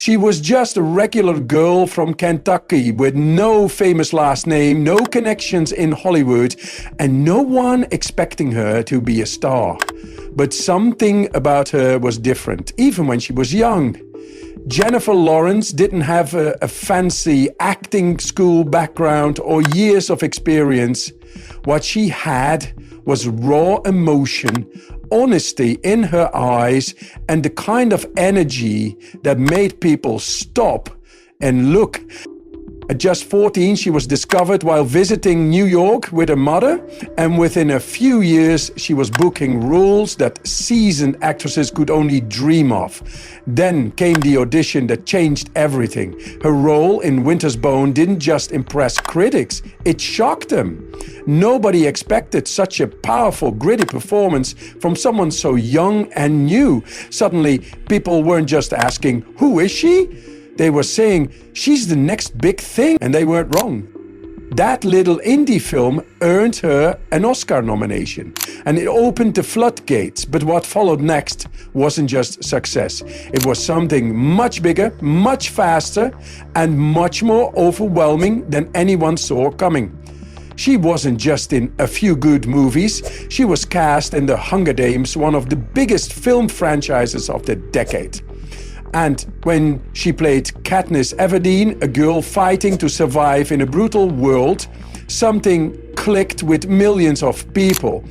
She was just a regular girl from Kentucky with no famous last name, no connections in Hollywood, and no one expecting her to be a star. But something about her was different, even when she was young. Jennifer Lawrence didn't have a fancy acting school background or years of experience. What she had was raw emotion, honesty in her eyes, and the kind of energy that made people stop and look. At just 14, she was discovered while visiting New York with her mother, and within a few years, she was booking roles that seasoned actresses could only dream of. Then came the audition that changed everything. Her role in Winter's Bone didn't just impress critics, it shocked them. Nobody expected such a powerful, gritty performance from someone so young and new. Suddenly, people weren't just asking, "Who is she?" They were saying, "She's the next big thing," and they weren't wrong. That little indie film earned her an Oscar nomination, and it opened the floodgates. But what followed next wasn't just success. It was something much bigger, much faster, and much more overwhelming than anyone saw coming. She wasn't just in a few good movies, she was cast in The Hunger Games, one of the biggest film franchises of the decade. And when she played Katniss Everdeen, a girl fighting to survive in a brutal world, something clicked with millions of people.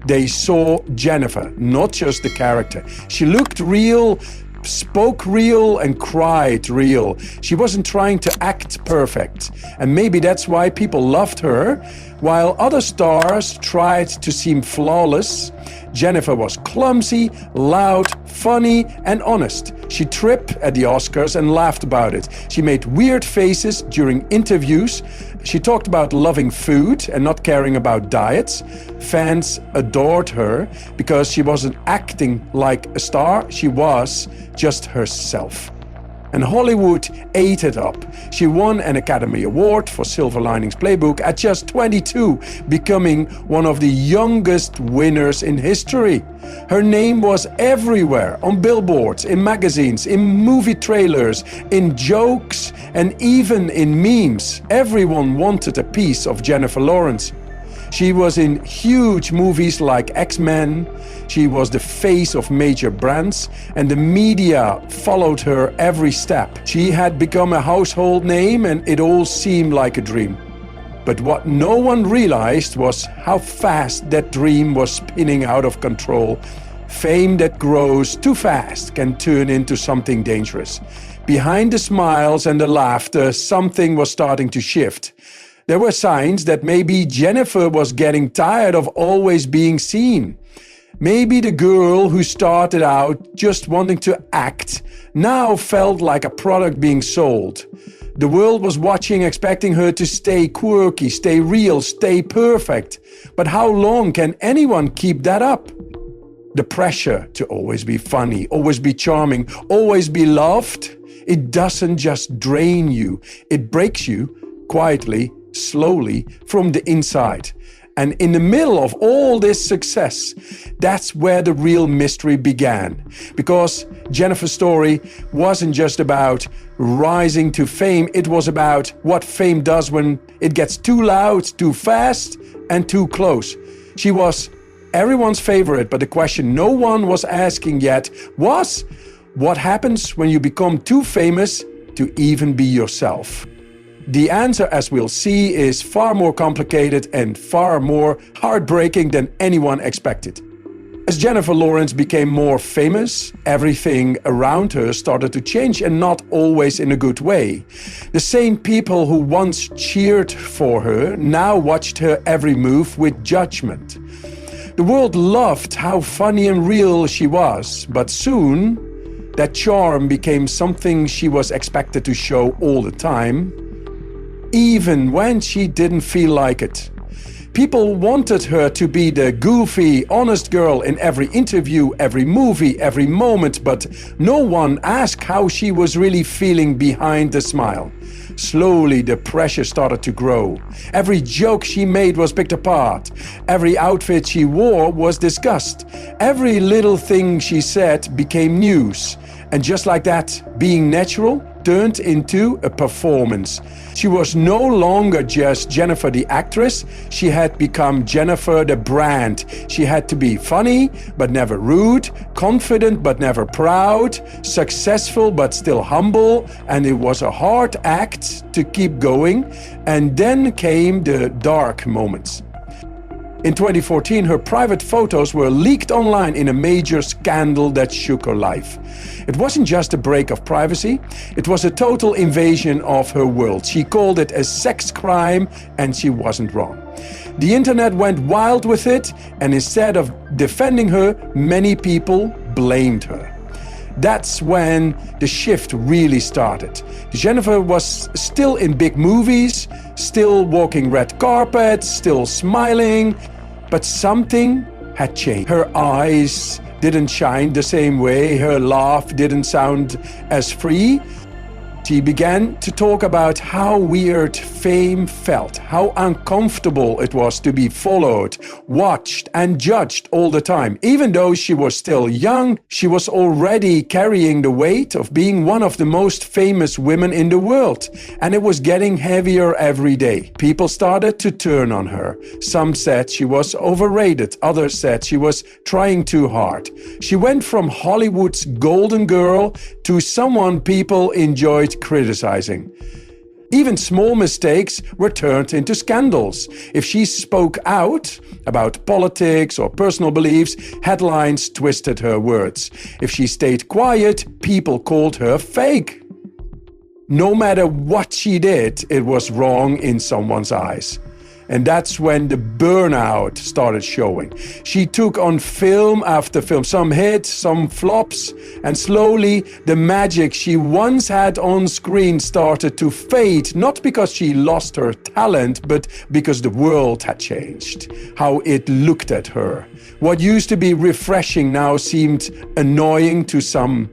They saw Jennifer, not just the character. She looked real, spoke real, and cried real. She wasn't trying to act perfect. And maybe that's why people loved her. While other stars tried to seem flawless, Jennifer was clumsy, loud, funny, and honest. She tripped at the Oscars and laughed about it. She made weird faces during interviews. She talked about loving food and not caring about diets. Fans adored her because she wasn't acting like a star, she was just herself. And Hollywood ate it up. She won an Academy Award for Silver Linings Playbook at just 22, becoming one of the youngest winners in history. Her name was everywhere, on billboards, in magazines, in movie trailers, in jokes, and even in memes. Everyone wanted a piece of Jennifer Lawrence. She was in huge movies like X-Men. She was the face of major brands, and the media followed her every step. She had become a household name, and it all seemed like a dream. But what no one realized was how fast that dream was spinning out of control. Fame that grows too fast can turn into something dangerous. Behind the smiles and the laughter, something was starting to shift. There were signs that maybe Jennifer was getting tired of always being seen. Maybe the girl who started out just wanting to act now felt like a product being sold. The world was watching, expecting her to stay quirky, stay real, stay perfect. But how long can anyone keep that up? The pressure to always be funny, always be charming, always be loved, it doesn't just drain you, it breaks you quietly, slowly from the inside. And in the middle of all this success, that's where the real mystery began. Because Jennifer's story wasn't just about rising to fame, it was about what fame does when it gets too loud, too fast, and too close. She was everyone's favorite, but the question no one was asking yet was, what happens when you become too famous to even be yourself? The answer, as we'll see, is far more complicated and far more heartbreaking than anyone expected. As Jennifer Lawrence became more famous, everything around her started to change, and not always in a good way. The same people who once cheered for her now watched her every move with judgment. The world loved how funny and real she was, but soon that charm became something she was expected to show all the time, even when she didn't feel like it. People wanted her to be the goofy, honest girl in every interview, every movie, every moment, but no one asked how she was really feeling behind the smile. Slowly, the pressure started to grow. Every joke she made was picked apart. Every outfit she wore was discussed. Every little thing she said became news. And just like that, being natural turned into a performance. She was no longer just Jennifer the actress, she had become Jennifer the brand. She had to be funny, but never rude, confident, but never proud, successful, but still humble, and it was a hard act to keep going. And then came the dark moments. In 2014, her private photos were leaked online in a major scandal that shook her life. It wasn't just a break of privacy, it was a total invasion of her world. She called it a sex crime, and she wasn't wrong. The internet went wild with it, and instead of defending her, many people blamed her. That's when the shift really started. Jennifer was still in big movies, still walking red carpets, still smiling, but something had changed. Her eyes didn't shine the same way, her laugh didn't sound as free. She began to talk about how weird fame felt, how uncomfortable it was to be followed, watched, and judged all the time. Even though she was still young, she was already carrying the weight of being one of the most famous women in the world. And it was getting heavier every day. People started to turn on her. Some said she was overrated, others said she was trying too hard. She went from Hollywood's golden girl to someone people enjoyed criticizing. Even small mistakes were turned into scandals. If she spoke out about politics or personal beliefs, headlines twisted her words. If she stayed quiet, people called her fake. No matter what she did, it was wrong in someone's eyes. And that's when the burnout started showing. She took on film after film, some hits, some flops, and slowly the magic she once had on screen started to fade, not because she lost her talent, but because the world had changed, how it looked at her. What used to be refreshing now seemed annoying to some.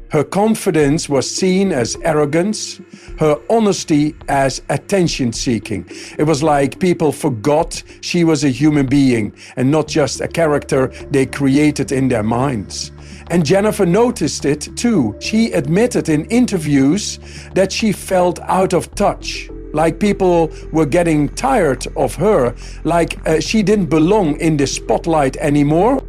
Her confidence was seen as arrogance, her honesty as attention-seeking. It was like people forgot she was a human being and not just a character they created in their minds. And Jennifer noticed it too. She admitted in interviews that she felt out of touch, like people were getting tired of her, like she didn't belong in the spotlight anymore.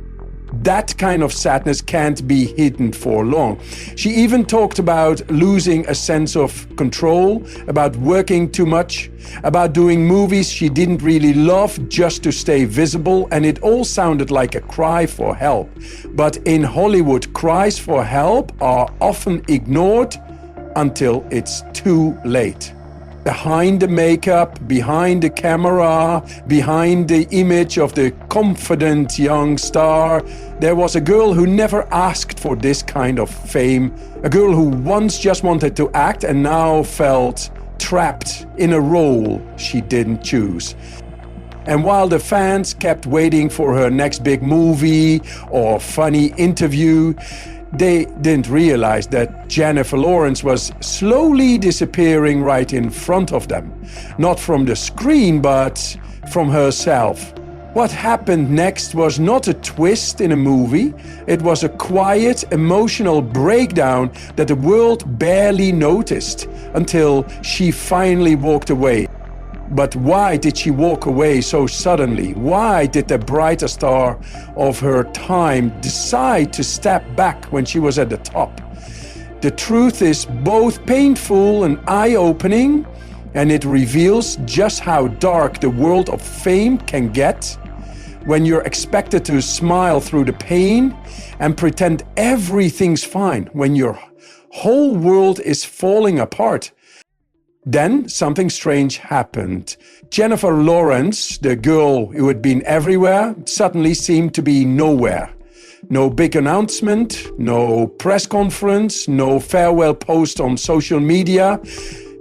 That kind of sadness can't be hidden for long. She even talked about losing a sense of control, about working too much, about doing movies she didn't really love just to stay visible, and it all sounded like a cry for help. But in Hollywood, cries for help are often ignored until it's too late. Behind the makeup, behind the camera, behind the image of the confident young star, there was a girl who never asked for this kind of fame. A girl who once just wanted to act and now felt trapped in a role she didn't choose. And while the fans kept waiting for her next big movie or funny interview, they didn't realize that Jennifer Lawrence was slowly disappearing right in front of them. Not from the screen, but from herself. What happened next was not a twist in a movie. It was a quiet, emotional breakdown that the world barely noticed until she finally walked away. But why did she walk away so suddenly? Why did the brighter star of her time decide to step back when she was at the top? The truth is both painful and eye-opening, and it reveals just how dark the world of fame can get when you're expected to smile through the pain and pretend everything's fine when your whole world is falling apart. Then something strange happened. Jennifer Lawrence, the girl who had been everywhere, suddenly seemed to be nowhere. No big announcement, no press conference, no farewell post on social media.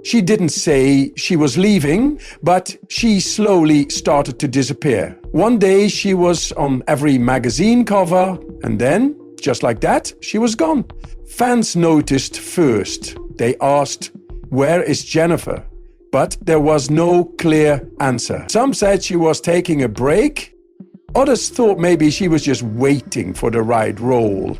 She didn't say she was leaving, but she slowly started to disappear. One day she was on every magazine cover, and then, just like that, she was gone. Fans noticed first. They asked, "Where is Jennifer?" But there was no clear answer. Some said she was taking a break. Others thought maybe she was just waiting for the right role.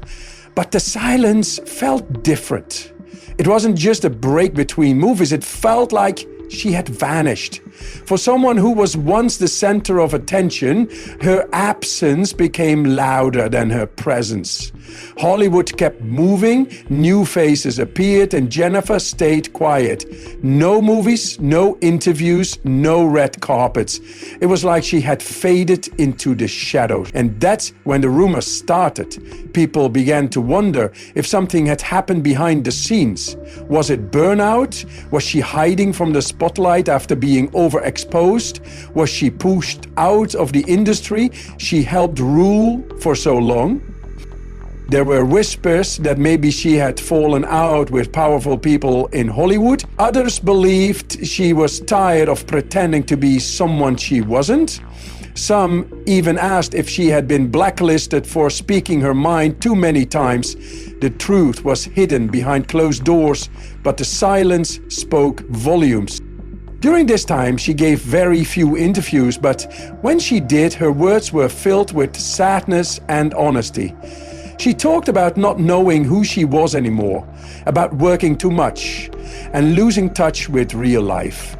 But the silence felt different. It wasn't just a break between movies, it felt like she had vanished. For someone who was once the center of attention, her absence became louder than her presence. Hollywood kept moving, new faces appeared, and Jennifer stayed quiet. No movies, no interviews, no red carpets. It was like she had faded into the shadows. And that's when the rumors started. People began to wonder if something had happened behind the scenes. Was it burnout? Was she hiding from the spotlight after being overexposed? Was she pushed out of the industry she helped rule for so long? There were whispers that maybe she had fallen out with powerful people in Hollywood. Others believed she was tired of pretending to be someone she wasn't. Some even asked if she had been blacklisted for speaking her mind too many times. The truth was hidden behind closed doors, but the silence spoke volumes. During this time, she gave very few interviews, but when she did, her words were filled with sadness and honesty. She talked about not knowing who she was anymore, about working too much, and losing touch with real life.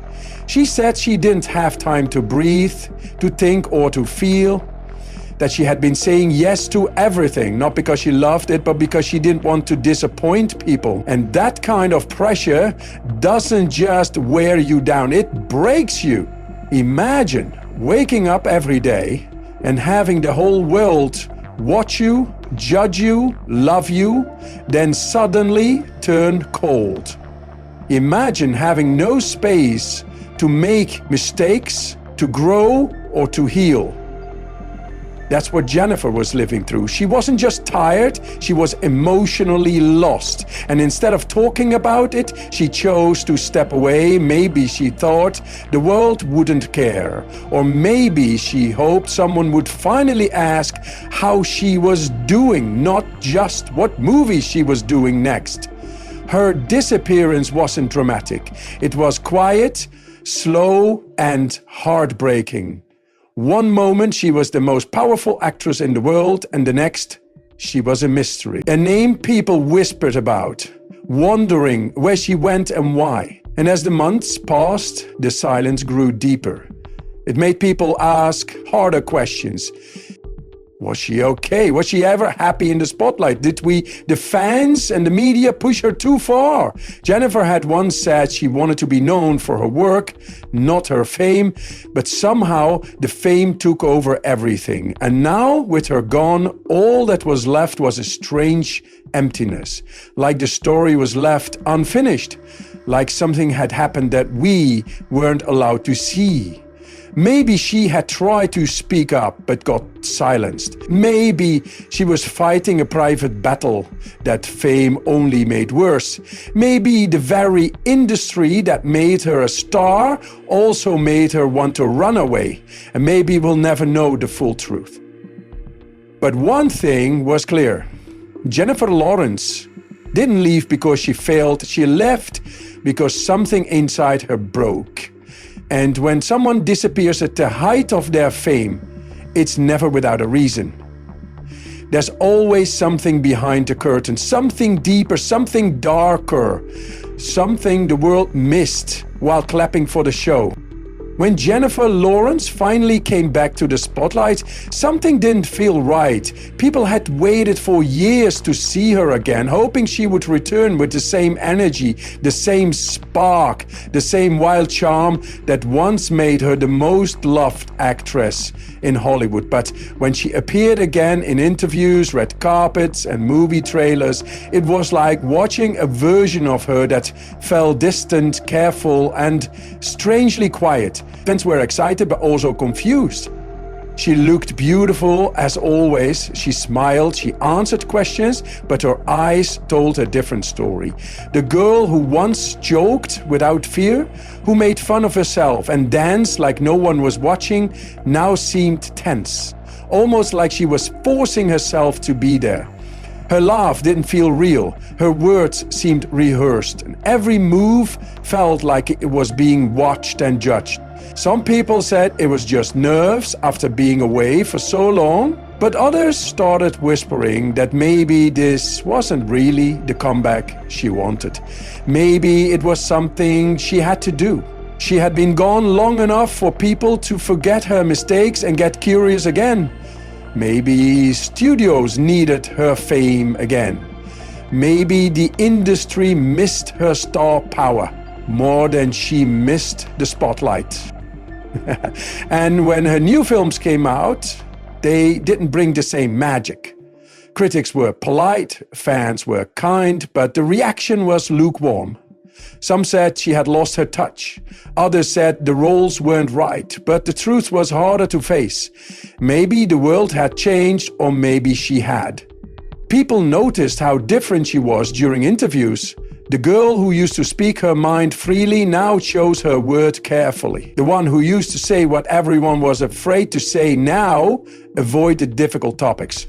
She said she didn't have time to breathe, to think or to feel, that she had been saying yes to everything, not because she loved it, but because she didn't want to disappoint people. And that kind of pressure doesn't just wear you down, it breaks you. Imagine waking up every day and having the whole world watch you, judge you, love you, then suddenly turn cold. Imagine having no space to make mistakes, to grow, or to heal. That's what Jennifer was living through. She wasn't just tired, she was emotionally lost. And instead of talking about it, she chose to step away. Maybe she thought the world wouldn't care. Or maybe she hoped someone would finally ask how she was doing, not just what movie she was doing next. Her disappearance wasn't dramatic. It was quiet, slow, and heartbreaking. One moment she was the most powerful actress in the world, and the next she was a mystery. A name people whispered about, wondering where she went and why. And as the months passed, the silence grew deeper. It made people ask harder questions. Was she okay? Was she ever happy in the spotlight? Did we, the fans and the media, push her too far? Jennifer had once said she wanted to be known for her work, not her fame, but somehow the fame took over everything. And now, with her gone, all that was left was a strange emptiness, like the story was left unfinished, like something had happened that we weren't allowed to see. Maybe she had tried to speak up but got silenced. Maybe she was fighting a private battle that fame only made worse. Maybe the very industry that made her a star also made her want to run away. And maybe we'll never know the full truth. But one thing was clear. Jennifer Lawrence didn't leave because she failed. She left because something inside her broke. And when someone disappears at the height of their fame, it's never without a reason. There's always something behind the curtain, something deeper, something darker, something the world missed while clapping for the show. When Jennifer Lawrence finally came back to the spotlight, something didn't feel right. People had waited for years to see her again, hoping she would return with the same energy, the same spark, the same wild charm that once made her the most loved actress in Hollywood. But when she appeared again in interviews, red carpets, and movie trailers, it was like watching a version of her that felt distant, careful, and strangely quiet. Fans were excited but also confused. She looked beautiful as always. She smiled, she answered questions, but her eyes told a different story. The girl who once joked without fear, who made fun of herself and danced like no one was watching, now seemed tense, almost like she was forcing herself to be there. Her laugh didn't feel real. Her words seemed rehearsed, and every move felt like it was being watched and judged. Some people said it was just nerves after being away for so long. But others started whispering that maybe this wasn't really the comeback she wanted. Maybe it was something she had to do. She had been gone long enough for people to forget her mistakes and get curious again. Maybe studios needed her fame again. Maybe the industry missed her star power more than she missed the spotlight. And when her new films came out, they didn't bring the same magic. Critics were polite, fans were kind, but the reaction was lukewarm. Some said she had lost her touch. Others said the roles weren't right, but the truth was harder to face. Maybe the world had changed, or maybe she had. People noticed how different she was during interviews. The girl who used to speak her mind freely now chose her word carefully. The one who used to say what everyone was afraid to say now avoided difficult topics.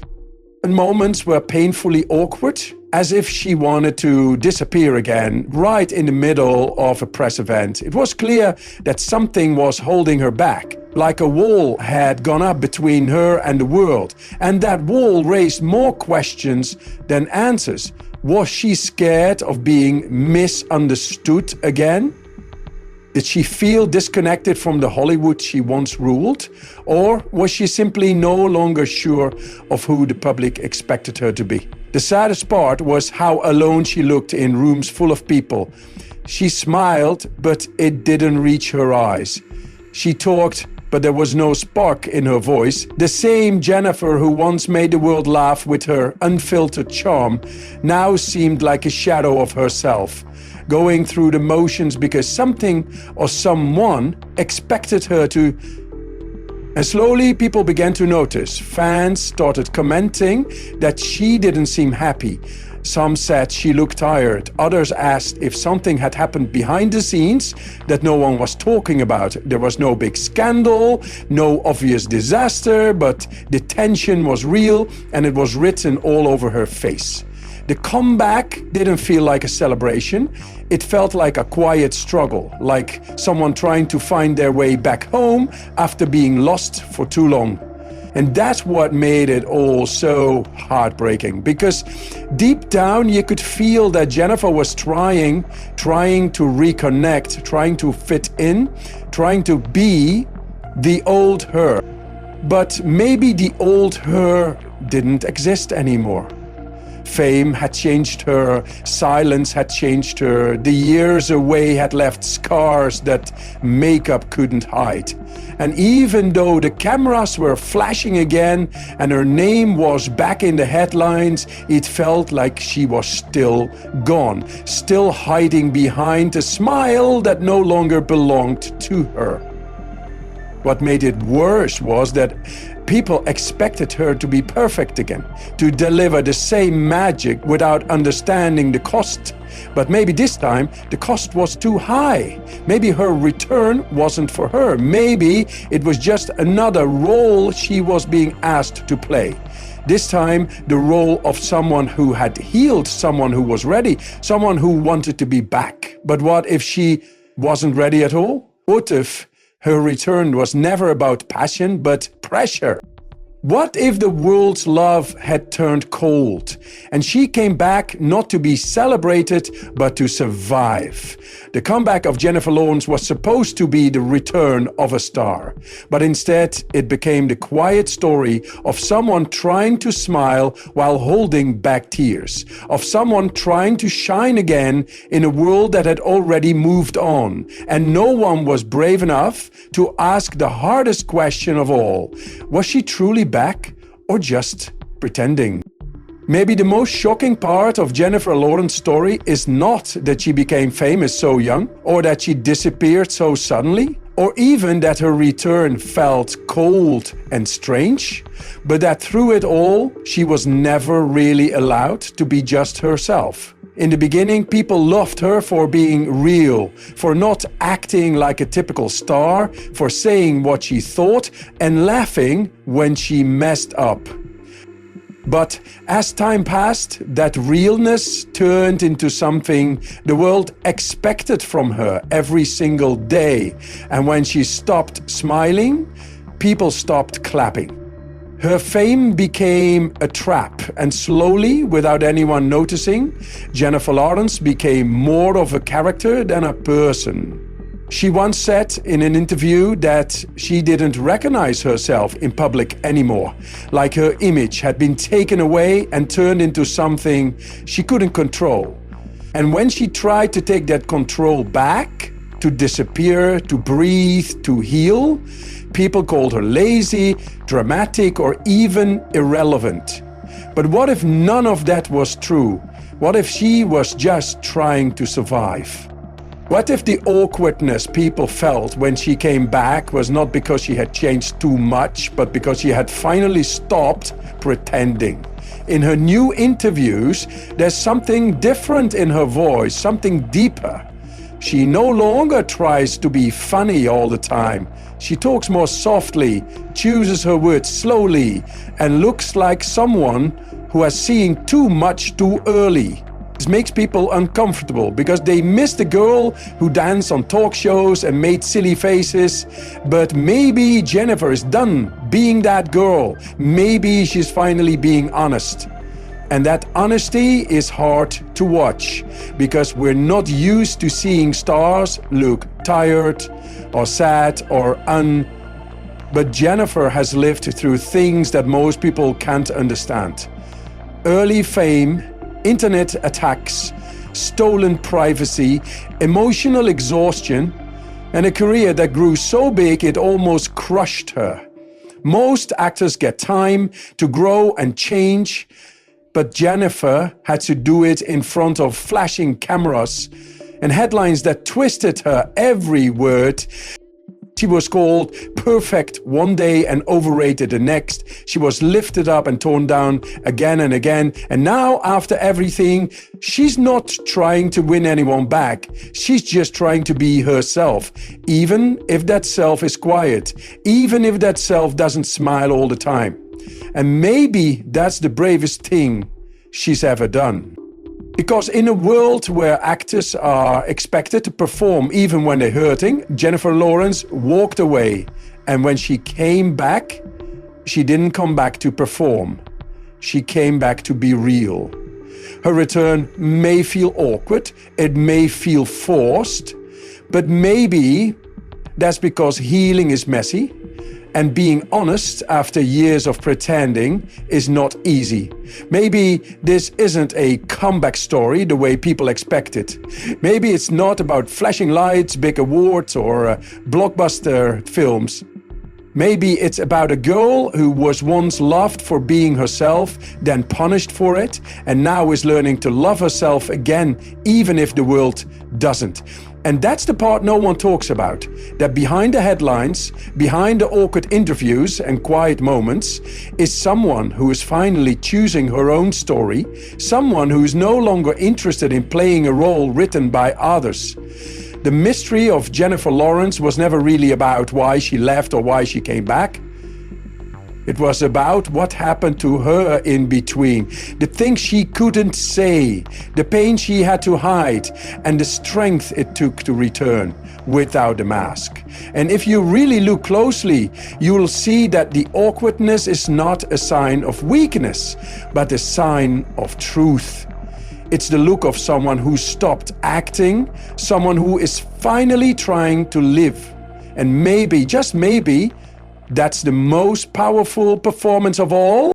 And moments were painfully awkward, as if she wanted to disappear again, right in the middle of a press event. It was clear that something was holding her back, like a wall had gone up between her and the world, and that wall raised more questions than answers. Was she scared of being misunderstood again? Did she feel disconnected from the Hollywood she once ruled? Or was she simply no longer sure of who the public expected her to be? The saddest part was how alone she looked in rooms full of people. She smiled, but it didn't reach her eyes. She talked, but there was no spark in her voice. The same Jennifer who once made the world laugh with her unfiltered charm now seemed like a shadow of herself, going through the motions because something or someone expected her to. And slowly people began to notice. Fans started commenting that she didn't seem happy. Some said she looked tired. Others asked if something had happened behind the scenes that no one was talking about. There was no big scandal, no obvious disaster, but the tension was real and it was written all over her face. The comeback didn't feel like a celebration. It felt like a quiet struggle, like someone trying to find their way back home after being lost for too long. And that's what made it all so heartbreaking, because deep down you could feel that Jennifer was trying to reconnect, trying to fit in, trying to be the old her. But maybe the old her didn't exist anymore. Fame had changed her, silence had changed her, the years away had left scars that makeup couldn't hide. And even though the cameras were flashing again and her name was back in the headlines, it felt like she was still gone, still hiding behind a smile that no longer belonged to her. What made it worse was that people expected her to be perfect again, to deliver the same magic without understanding the cost. But maybe this time the cost was too high. Maybe her return wasn't for her. Maybe it was just another role she was being asked to play. This time the role of someone who had healed, someone who was ready, someone who wanted to be back. But what if she wasn't ready at all? What if her return was never about passion, but pressure? What if the world's love had turned cold and she came back not to be celebrated, but to survive? The comeback of Jennifer Lawrence was supposed to be the return of a star, but instead it became the quiet story of someone trying to smile while holding back tears, of someone trying to shine again in a world that had already moved on, and no one was brave enough to ask the hardest question of all. Was she truly back or just pretending? Maybe the most shocking part of Jennifer Lawrence's story is not that she became famous so young, or that she disappeared so suddenly, or even that her return felt cold and strange, but that through it all, she was never really allowed to be just herself. In the beginning, people loved her for being real, for not acting like a typical star, for saying what she thought and laughing when she messed up. But as time passed, that realness turned into something the world expected from her every single day. And when she stopped smiling, people stopped clapping. Her fame became a trap, and slowly, without anyone noticing, Jennifer Lawrence became more of a character than a person. She once said in an interview that she didn't recognize herself in public anymore, like her image had been taken away and turned into something she couldn't control. And when she tried to take that control back, to disappear, to breathe, to heal, people called her lazy, dramatic, or even irrelevant. But what if none of that was true? What if she was just trying to survive? What if the awkwardness people felt when she came back was not because she had changed too much, but because she had finally stopped pretending? In her new interviews, there's something different in her voice, something deeper. She no longer tries to be funny all the time. She talks more softly, chooses her words slowly, and looks like someone who has seen too much too early. This makes people uncomfortable because they miss the girl who danced on talk shows and made silly faces. But maybe Jennifer is done being that girl. Maybe she's finally being honest. And that honesty is hard to watch because we're not used to seeing stars look tired or sad or But Jennifer has lived through things that most people can't understand. Early fame, internet attacks, stolen privacy, emotional exhaustion, and a career that grew so big it almost crushed her. Most actors get time to grow and change, but Jennifer had to do it in front of flashing cameras and headlines that twisted her every word. She was called perfect one day and overrated the next. She was lifted up and torn down again and again. And now, after everything, she's not trying to win anyone back. She's just trying to be herself, even if that self is quiet, even if that self doesn't smile all the time. And maybe that's the bravest thing she's ever done. Because in a world where actors are expected to perform even when they're hurting, Jennifer Lawrence walked away. And when she came back, she didn't come back to perform. She came back to be real. Her return may feel awkward, it may feel forced, but maybe that's because healing is messy. And being honest after years of pretending is not easy. Maybe this isn't a comeback story the way people expect it. Maybe it's not about flashing lights, big awards, or blockbuster films. Maybe it's about a girl who was once loved for being herself, then punished for it, and now is learning to love herself again, even if the world doesn't. And that's the part no one talks about. That behind the headlines, behind the awkward interviews and quiet moments, is someone who is finally choosing her own story, someone who is no longer interested in playing a role written by others. The mystery of Jennifer Lawrence was never really about why she left or why she came back. It was about what happened to her in between, the things she couldn't say, the pain she had to hide, and the strength it took to return without a mask. And if you really look closely, you will see that the awkwardness is not a sign of weakness, but a sign of truth. It's the look of someone who stopped acting, someone who is finally trying to live. And maybe, just maybe, that's the most powerful performance of all.